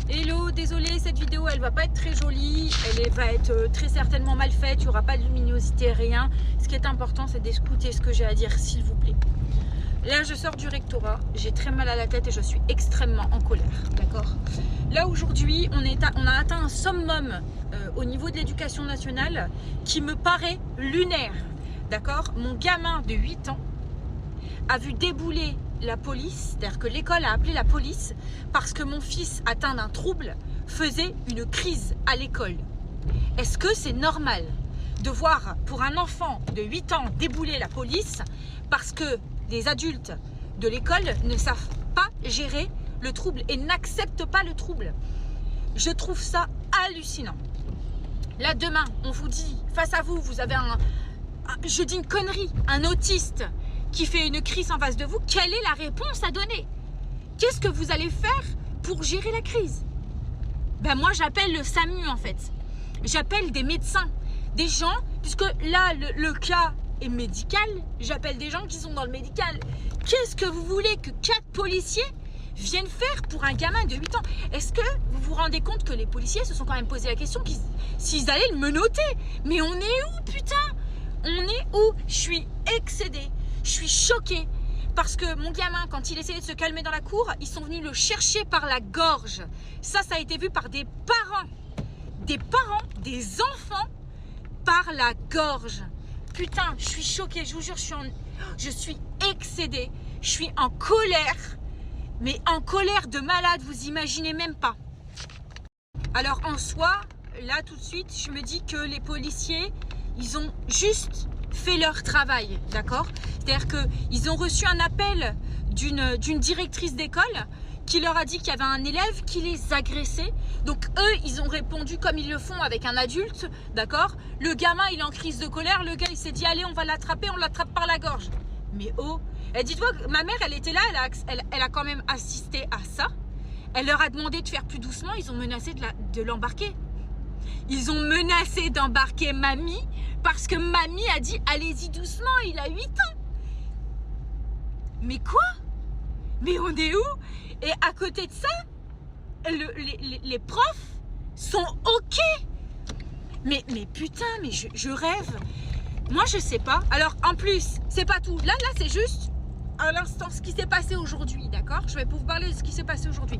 Hello, désolée, cette vidéo elle va pas être très jolie, va être très certainement mal faite, il n'y aura pas de luminosité, rien. Ce qui est important, c'est d'écouter ce que j'ai à dire, s'il vous plaît. Là, je sors du rectorat, j'ai très mal à la tête et je suis extrêmement en colère, d'accord? Là, aujourd'hui, on a atteint un summum au niveau de l'éducation nationale qui me paraît lunaire, d'accord? Mon gamin de 8 ans a vu débouler la police, c'est-à-dire que l'école a appelé la police parce que mon fils atteint d'un trouble faisait une crise à l'école. Est-ce que c'est normal de voir pour un enfant de 8 ans débouler la police parce que des adultes de l'école ne savent pas gérer le trouble et n'acceptent pas le trouble? Je trouve ça hallucinant. Là, demain, on vous dit, face à vous, vous avez je dis une connerie, un autiste qui fait une crise en face de vous, quelle est la réponse à donner? Qu'est-ce que vous allez faire pour gérer la crise? Ben moi, j'appelle le SAMU en fait. J'appelle des médecins, des gens, puisque là, le cas est médical, j'appelle des gens qui sont dans le médical. Qu'est-ce que vous voulez que 4 policiers viennent faire pour un gamin de 8 ans? Est-ce que vous vous rendez compte que les policiers se sont quand même posé la question s'ils allaient le menotter? Mais on est où, putain? On est où? Je suis excédée. Je suis choquée parce que mon gamin, quand il essayait de se calmer dans la cour, ils sont venus le chercher par la gorge. Ça a été vu par des parents, des enfants par la gorge. Putain, je suis choquée, je vous jure, je suis excédée, je suis en colère, mais en colère de malade, vous imaginez même pas. Alors en soi, là tout de suite, je me dis que les policiers, ils ont juste fait leur travail, d'accord? C'est-à-dire qu'ils ont reçu un appel d'une directrice d'école qui leur a dit qu'il y avait un élève qui les agressait. Donc eux, ils ont répondu comme ils le font avec un adulte, d'accord? Le gamin, il est en crise de colère, le gars, il s'est dit, allez, on va l'attraper, on l'attrape par la gorge. Mais oh, dites-moi, ma mère, elle était là, elle a quand même assisté à ça. Elle leur a demandé de faire plus doucement, ils ont menacé de l'embarquer. Ils ont menacé d'embarquer mamie parce que mamie a dit allez-y doucement, il a 8 ans. Mais quoi? Mais on est où? Et à côté de ça, les profs sont ok. Mais putain, mais je rêve. Moi je sais pas. Alors en plus, c'est pas tout. Là c'est juste à l'instant ce qui s'est passé aujourd'hui, d'accord? Je vais vous parler de ce qui s'est passé aujourd'hui.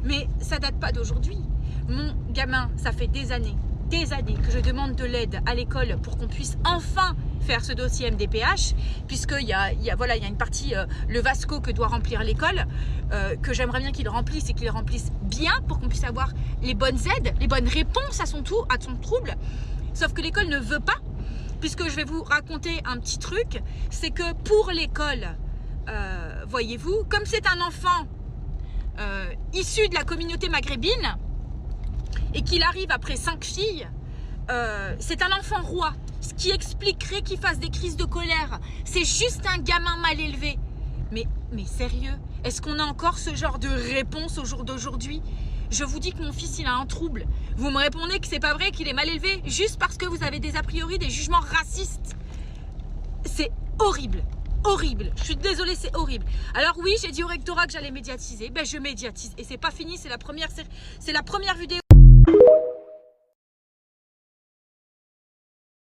Mais ça date pas d'aujourd'hui. Mon gamin, ça fait des années que je demande de l'aide à l'école pour qu'on puisse enfin faire ce dossier MDPH, puisqu'il y a une partie, le Vasco que doit remplir l'école, que j'aimerais bien qu'il remplisse et qu'il remplisse bien pour qu'on puisse avoir les bonnes aides, les bonnes réponses à son trouble. Sauf que l'école ne veut pas, puisque je vais vous raconter un petit truc, c'est que pour l'école, voyez-vous, comme c'est un enfant issu de la communauté maghrébine, et qu'il arrive après 5 filles, c'est un enfant roi. Ce qui expliquerait qu'il fasse des crises de colère. C'est juste un gamin mal élevé. Mais sérieux, est-ce qu'on a encore ce genre de réponse au jour d'aujourd'hui? Je vous dis que mon fils, il a un trouble. Vous me répondez que c'est pas vrai, qu'il est mal élevé, juste parce que vous avez des a priori, des jugements racistes. C'est horrible. Horrible, je suis désolée, c'est horrible. Alors oui, j'ai dit au rectorat que j'allais médiatiser, ben je médiatise et c'est pas fini, c'est la première vidéo